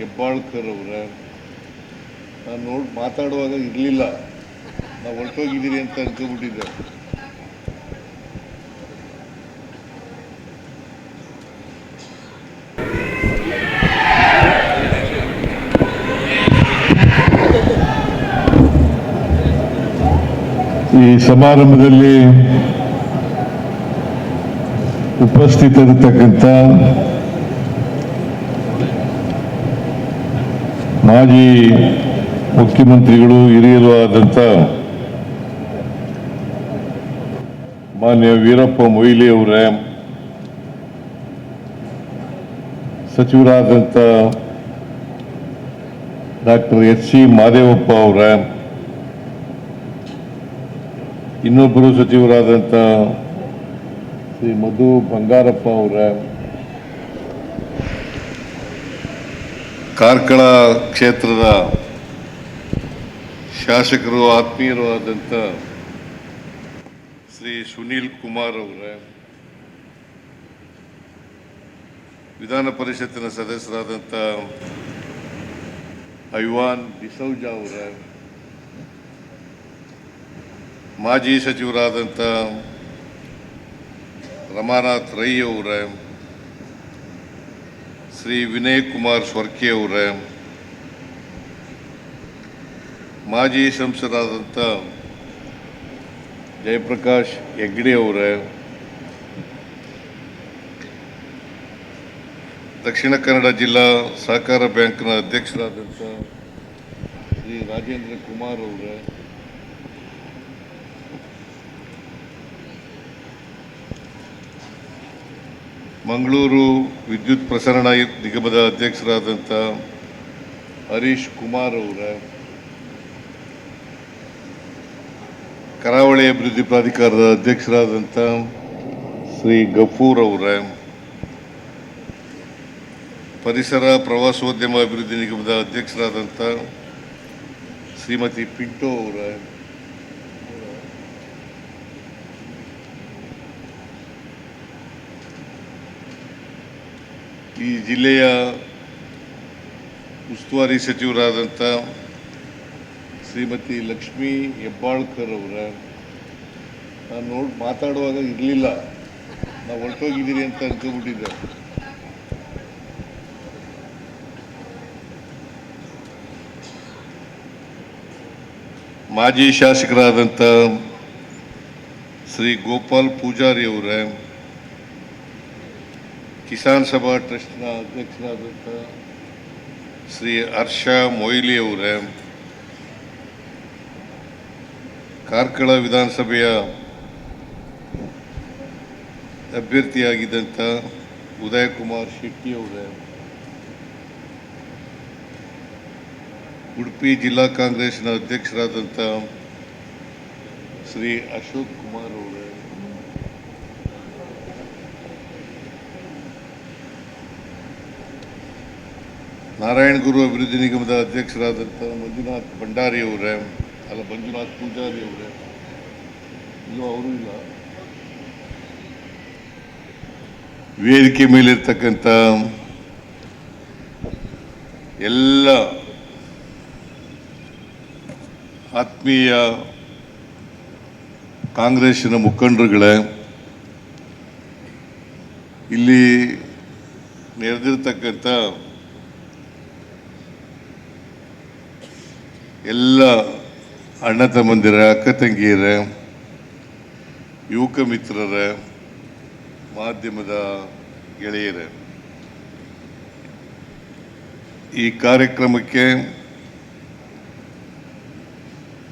ಹೆಬ್ಬಾಳ್ಕರ್ ಅವರೇ, ನಾನು ಮಾತಾಡುವಾಗ ಇರಲಿಲ್ಲ, ನಾವು ಹೊರಟೋಗಿದ್ದೀರಿ ಅಂತ ಅನ್ಕೊಂಡ್ಬಿಟ್ಟಿದ್ದೆ. ಈ ಸಮಾರಂಭದಲ್ಲಿ ಉಪಸ್ಥಿತರಿರ್ತಕ್ಕಂಥ ಮಾಜಿ ಮುಖ್ಯಮಂತ್ರಿಗಳು ಹಿರಿಯರು ಆದಂಥ ಮಾನ್ಯ ವೀರಪ್ಪ ಮೊಯ್ಲಿ ಅವರೇ, ಸಚಿವರಾದಂಥ ಡಾಕ್ಟರ್ ಎಚ್ ಸಿ ಮಾದೇವಪ್ಪ ಅವರೇ, ಇನ್ನೊಬ್ಬರು ಸಚಿವರಾದಂಥ ಶ್ರೀ ಮಧು ಬಂಗಾರಪ್ಪ ಅವರೇ, ಕಾರ್ಕಳ ಕ್ಷೇತ್ರದ ಶಾಸಕರು ಆತ್ಮೀಯರು ಆದಂಥ ಶ್ರೀ ಸುನೀಲ್ ಕುಮಾರ್ ಅವರೇ, ವಿಧಾನ ಪರಿಷತ್ತಿನ ಸದಸ್ಯರಾದಂಥ ಐವಾನ್ ಡಿಸೌಜ ಅವರೇ, ಮಾಜಿ ಸಚಿವರಾದಂಥ ರಮಾನಾಥ್ ರೈ ಅವರೇ, ಶ್ರೀ ವಿನಯ್ ಕುಮಾರ್ ಸ್ವರ್ಕೆ ಅವರೇ, ಮಾಜಿ ಸಂಸದರಾದಂಥ ಜಯಪ್ರಕಾಶ್ ಹೆಗ್ಡೆ ಅವರೇ, ದಕ್ಷಿಣ ಕನ್ನಡ ಜಿಲ್ಲಾ ಸಹಕಾರ ಬ್ಯಾಂಕ್ನ ಅಧ್ಯಕ್ಷರಾದಂಥ ಶ್ರೀ ರಾಜೇಂದ್ರ ಕುಮಾರ್ ಅವರೇ, ಮಂಗಳೂರು ವಿದ್ಯುತ್ ಪ್ರಸರಣ ನಿಗಮದ ಅಧ್ಯಕ್ಷರಾದಂಥ ಹರೀಶ್ ಕುಮಾರ್ ಅವರೇ, ಕರಾವಳಿ ಅಭಿವೃದ್ಧಿ ಪ್ರಾಧಿಕಾರದ ಅಧ್ಯಕ್ಷರಾದಂಥ ಶ್ರೀ ಗಫೂರ್ ಅವರೇ, ಪರಿಸರ ಪ್ರವಾಸೋದ್ಯಮ ಅಭಿವೃದ್ಧಿ ನಿಗಮದ ಅಧ್ಯಕ್ಷರಾದಂಥ ಶ್ರೀಮತಿ ಪಿಂಟೋ ಅವರೇ, ಈ ಜಿಲ್ಲೆಯ ಉಸ್ತುವಾರಿ ಸಚಿವರಾದಂಥ ಶ್ರೀಮತಿ ಲಕ್ಷ್ಮೀ ಹೆಬ್ಬಾಳ್ಕರ್ ಅವರೇ, ನಾನು ಮಾತಾಡುವಾಗ ಇರಲಿಲ್ಲ, ನಾವು ಹೊರಟೋಗಿದ್ದೀರಿ ಅಂತ ಅನ್ಕೊಂಡ್ಬಿಟ್ಟಿದ್ದೆ. ಮಾಜಿ ಶಾಸಕರಾದಂಥ ಶ್ರೀ ಗೋಪಾಲ್ ಪೂಜಾರಿ ಅವರೇ, ಕಿಸಾನ್ ಸಭಾ ಟ್ರಸ್ಟ್ನ ಅಧ್ಯಕ್ಷರಾದಂಥ ಶ್ರೀ ಹರ್ಷ ಮೊಯ್ಲಿ ಅವರೇ, ಕಾರ್ಕಳ ವಿಧಾನಸಭೆಯ ಅಭ್ಯರ್ಥಿಯಾಗಿದ್ದಂಥ ಉದಯ್ ಕುಮಾರ್ ಶೆಟ್ಟಿ ಅವರೇ, ಉಡುಪಿ ಜಿಲ್ಲಾ ಕಾಂಗ್ರೆಸ್ನ ಅಧ್ಯಕ್ಷರಾದಂಥ ಶ್ರೀ ಅಶೋಕ್ ಕುಮಾರ್ ಅವರೇ, ನಾರಾಯಣಗುರು ಅಭಿವೃದ್ಧಿ ನಿಗಮದ ಅಧ್ಯಕ್ಷರಾದಂಥ ಮಂಜುನಾಥ್ ಭಂಡಾರಿ ಅವರೇ, ಮಂಜುನಾಥ್ ಪೂಜಾರಿ ಅವರೇ, ಇಲ್ಲೂ ಅವರು ಇಲ್ಲ, ವೇದಿಕೆ ಮೇಲಿರ್ತಕ್ಕಂಥ ಎಲ್ಲ ಆತ್ಮೀಯ ಕಾಂಗ್ರೆಸ್ಸಿನ ಮುಖಂಡರುಗಳೇ, ಇಲ್ಲಿ ನೆರೆದಿರ್ತಕ್ಕಂಥ ಎಲ್ಲ ಅಣ್ಣ ತಮ್ಮಂದಿರ, ಅಕ್ಕ ತಂಗಿಯರೇ, ಯುವಕ ಮಿತ್ರರೇ, ಮಾಧ್ಯಮದ ಗೆಳೆಯರೇ, ಈ ಕಾರ್ಯಕ್ರಮಕ್ಕೆ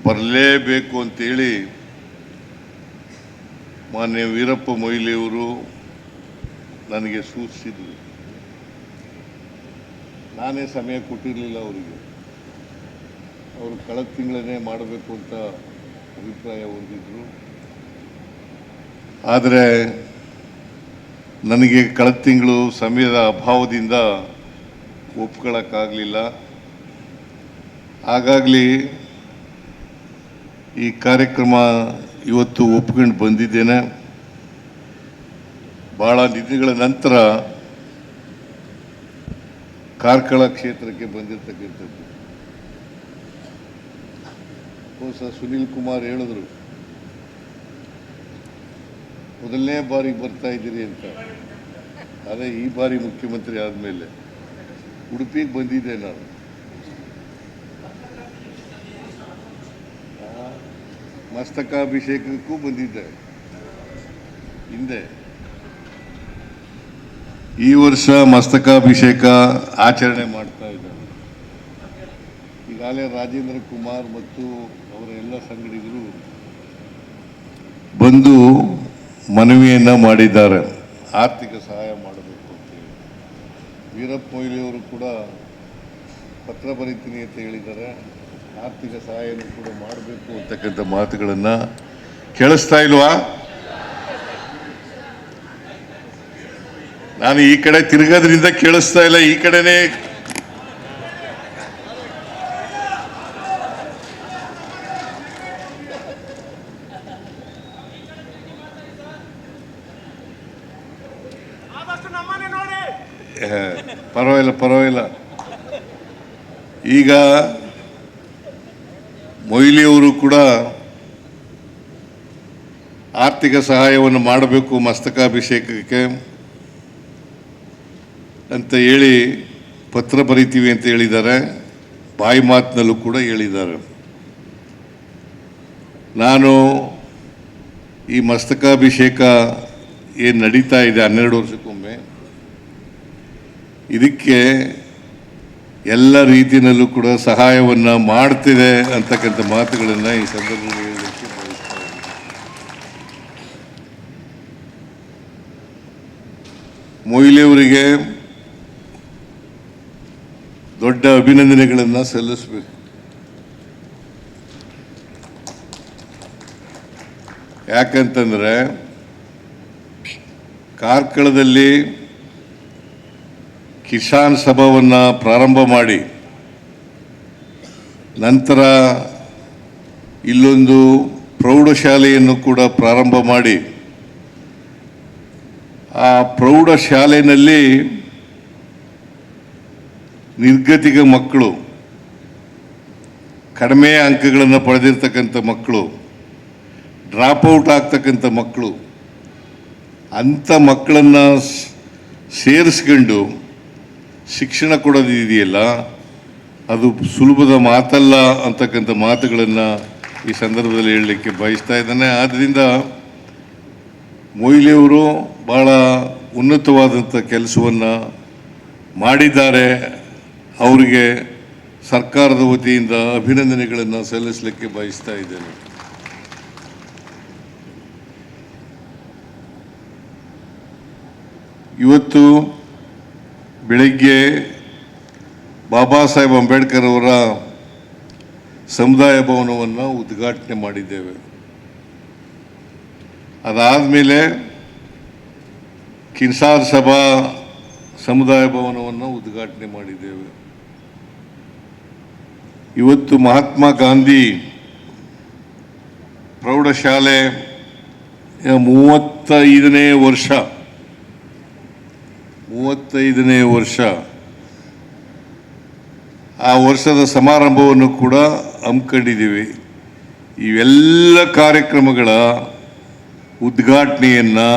ಬರಲೇಬೇಕು ಅಂತೇಳಿ ಮಾನ್ಯ ವೀರಪ್ಪ ಮೊಯ್ಲಿಯವರು ನನಗೆ ಸೂಚಿಸಿದರು. ನಾನೇ ಸಮಯ ಕೊಟ್ಟಿರಲಿಲ್ಲ ಅವರಿಗೆ. ಅವರು ಕಳೆದ ತಿಂಗಳನ್ನೇ ಮಾಡಬೇಕು ಅಂತ ಅಭಿಪ್ರಾಯ ಹೊಂದಿದ್ರು. ಆದರೆ ನನಗೆ ಕಳೆದ ತಿಂಗಳು ಸಮಯದ ಅಭಾವದಿಂದ ಒಪ್ಕೊಳ್ಳೋಕ್ಕಾಗಲಿಲ್ಲ. ಹಾಗಾಗಲಿ ಈ ಕಾರ್ಯಕ್ರಮ ಇವತ್ತು ಒಪ್ಕೊಂಡು ಬಂದಿದ್ದೇನೆ. ಭಾಳ ದಿನಗಳ ನಂತರ ಕಾರ್ಕಳ ಕ್ಷೇತ್ರಕ್ಕೆ ಬಂದಿರತಕ್ಕಂಥದ್ದು. ಸುನೀಲ್ ಕುಮಾರ್ ಹೇಳಿದ್ರು, ಮೊದಲನೇ ಬಾರಿಗೆ ಬರ್ತಾ ಇದ್ದೀರಿ ಅಂತ. ಆದರೆ ಈ ಬಾರಿ ಮುಖ್ಯಮಂತ್ರಿ ಆದಮೇಲೆ ಉಡುಪಿಗೆ ಬಂದಿದ್ದೆ ನಾನು. ಮಸ್ತಕಾಭಿಷೇಕಕ್ಕೂ ಬಂದಿದ್ದೆ ಹಿಂದೆ. ಈ ವರ್ಷ ಮಸ್ತಕಾಭಿಷೇಕ ಆಚರಣೆ ಮಾಡ್ತಾ ಇದ್ದಾರೆ. ಈಗಾಗಲೇ ರಾಜೇಂದ್ರ ಕುಮಾರ್ ಮತ್ತು ಅವರ ಎಲ್ಲ ಸಂಗಡಿಗರು ಬಂದು ಮನವಿಯನ್ನ ಮಾಡಿದ್ದಾರೆ, ಆರ್ಥಿಕ ಸಹಾಯ ಮಾಡಬೇಕು ಅಂತೇಳಿ. ವೀರಪ್ಪ ಮೊಯ್ಲಿಯವರು ಕೂಡ ಪತ್ರ ಬರೀತೀನಿ ಅಂತ ಹೇಳಿದ್ದಾರೆ, ಆರ್ಥಿಕ ಸಹಾಯನೂ ಕೂಡ ಮಾಡಬೇಕು ಅಂತಕ್ಕಂಥ ಮಾತುಗಳನ್ನು ಕೇಳಿಸ್ತಾ ಇಲ್ವಾ? ನಾನು ಈ ಕಡೆ ತಿರುಗೋದ್ರಿಂದ ಕೇಳಿಸ್ತಾ ಇಲ್ಲ, ಈ ಕಡೆನೇ ಪರವಾಗಿಲ್ಲ. ಈಗ ಮೊಯ್ಲಿಯವರು ಕೂಡ ಆರ್ಥಿಕ ಸಹಾಯವನ್ನು ಮಾಡಬೇಕು ಮಸ್ತಕಾಭಿಷೇಕಕ್ಕೆ ಅಂತ ಹೇಳಿ ಪತ್ರ ಬರೀತೀವಿ ಅಂತ ಹೇಳಿದ್ದಾರೆ, ಬಾಯಿ ಮಾತಿನಲ್ಲೂ ಕೂಡ ಹೇಳಿದ್ದಾರೆ. ನಾನು ಈ ಮಸ್ತಕಾಭಿಷೇಕ ಏನು ನಡೀತಾ ಇದೆ 12 ವರ್ಷಕ್ಕೊಮ್ಮೆ, ಇದಕ್ಕೆ ಎಲ್ಲ ರೀತಿಯಲ್ಲೂ ಕೂಡ ಸಹಾಯವನ್ನು ಮಾಡ್ತಿದೆ ಅಂತಕ್ಕಂಥ ಮಾತುಗಳನ್ನು ಈ ಸಂದರ್ಭದಲ್ಲಿ ಹೇಳಲಿಕ್ಕೆ ಬಯಸ್ತಾರೆ. ಮೊಯ್ಲಿಯವರಿಗೆ ದೊಡ್ಡ ಅಭಿನಂದನೆಗಳನ್ನು ಸಲ್ಲಿಸಬೇಕು. ಯಾಕಂತಂದರೆ ಕಾರ್ಕಳದಲ್ಲಿ ಕಿಸಾನ್ ಸಭಾವನ್ನು ಪ್ರಾರಂಭ ಮಾಡಿ, ನಂತರ ಇಲ್ಲೊಂದು ಪ್ರೌಢಶಾಲೆಯನ್ನು ಕೂಡ ಪ್ರಾರಂಭ ಮಾಡಿ, ಆ ಪ್ರೌಢಶಾಲೆಯಲ್ಲಿ ನಿರ್ಗತಿಕ ಮಕ್ಕಳು, ಕಡಿಮೆ ಅಂಕಗಳನ್ನು ಪಡೆದಿರ್ತಕ್ಕಂಥ ಮಕ್ಕಳು, ಡ್ರಾಪ್ಔಟ್ ಆಗ್ತಕ್ಕಂಥ ಮಕ್ಕಳು, ಅಂಥ ಮಕ್ಕಳನ್ನು ಸೇರಿಸ್ಕೊಂಡು ಶಿಕ್ಷಣ ಕೊಡೋದಿದೆಯಲ್ಲ, ಅದು ಸುಲಭದ ಮಾತಲ್ಲ ಅಂತಕ್ಕಂಥ ಮಾತುಗಳನ್ನು ಈ ಸಂದರ್ಭದಲ್ಲಿ ಹೇಳಲಿಕ್ಕೆ ಬಯಸ್ತಾ ಇದ್ದಾನೆ. ಆದ್ದರಿಂದ ಮೊಯ್ಲಿಯವರು ಭಾಳ ಉನ್ನತವಾದಂಥ ಕೆಲಸವನ್ನು ಮಾಡಿದ್ದಾರೆ. ಅವರಿಗೆ ಸರ್ಕಾರದ ವತಿಯಿಂದ ಅಭಿನಂದನೆಗಳನ್ನು ಸಲ್ಲಿಸಲಿಕ್ಕೆ ಬಯಸ್ತಾ ಇದ್ದೇನೆ. ಇವತ್ತು ಬೆಳಗ್ಗೆ ಬಾಬಾ ಸಾಹೇಬ್ ಅಂಬೇಡ್ಕರ್ ಅವರ ಸಮುದಾಯ ಭವನವನ್ನು ಉದ್ಘಾಟನೆ ಮಾಡಿದ್ದೇವೆ. ಅದಾದಮೇಲೆ ಕಿನ್ಸಾರ್ ಸಭಾ ಸಮುದಾಯ ಭವನವನ್ನು ಉದ್ಘಾಟನೆ ಮಾಡಿದ್ದೇವೆ. ಇವತ್ತು ಮಹಾತ್ಮ ಗಾಂಧಿ ಪ್ರೌಢಶಾಲೆ 35ನೇ ವರ್ಷ, ಆ ವರ್ಷದ ಸಮಾರಂಭವನ್ನು ಕೂಡ ಹಮ್ಮಿಕೊಂಡಿದ್ದೀವಿ. ಇವೆಲ್ಲ ಕಾರ್ಯಕ್ರಮಗಳ ಉದ್ಘಾಟನೆಯನ್ನು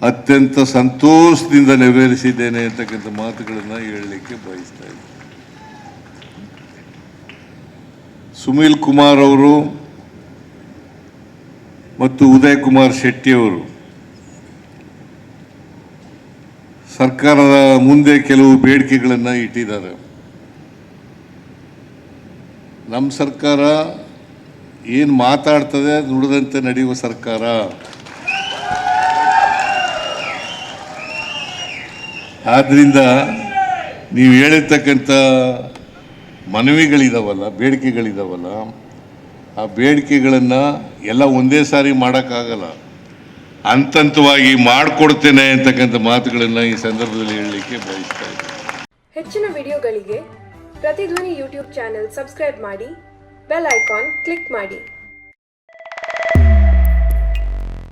ಅತ್ಯಂತ ಸಂತೋಷದಿಂದ ನೆರವೇರಿಸಿದ್ದೇನೆ ಅಂತಕ್ಕಂಥ ಮಾತುಗಳನ್ನು ಹೇಳಲಿಕ್ಕೆ ಬಯಸ್ತಾ ಇದ್ದೀನಿ. ಸುನೀಲ್ ಕುಮಾರ್ ಅವರು ಮತ್ತು ಉದಯ್ ಕುಮಾರ್ ಶೆಟ್ಟಿ ಅವರು ಸರ್ಕಾರದ ಮುಂದೆ ಕೆಲವು ಬೇಡಿಕೆಗಳನ್ನು ಇಟ್ಟಿದ್ದಾರೆ. ನಮ್ಮ ಸರ್ಕಾರ ಏನು ಮಾತಾಡ್ತದೆ ನುಡಿದಂತೆ ನಡೆಯುವ ಸರ್ಕಾರ. ಆದ್ದರಿಂದ ನೀವು ಹೇಳಿರ್ತಕ್ಕಂಥ ಮನವಿಗಳಿದಾವಲ್ಲ, ಬೇಡಿಕೆಗಳಿದಾವಲ್ಲ, ಆ ಬೇಡಿಕೆಗಳನ್ನು ಎಲ್ಲ ಒಂದೇ ಸಾರಿ ಮಾಡೋಕ್ಕಾಗಲ್ಲ, ಹಂತವಾಗಿ ಮಾಡಿಕೊಡ್ತೇನೆ ಅಂತಕ್ಕಂಥ ಮಾತುಗಳನ್ನು ಈ ಸಂದರ್ಭದಲ್ಲಿ ಹೇಳಲಿಕ್ಕೆ ಬಯಸ್ತಾ ಇದ್ದೀನಿ. ಹೆಚ್ಚಿನ ವಿಡಿಯೋಗಳಿಗೆ ಪ್ರತಿಧ್ವನಿ ಯೂಟ್ಯೂಬ್ ಚಾನೆಲ್ ಸಬ್ಸ್ಕ್ರೈಬ್ ಮಾಡಿ, ಬೆಲ್ ಐಕಾನ್ ಕ್ಲಿಕ್ ಮಾಡಿ.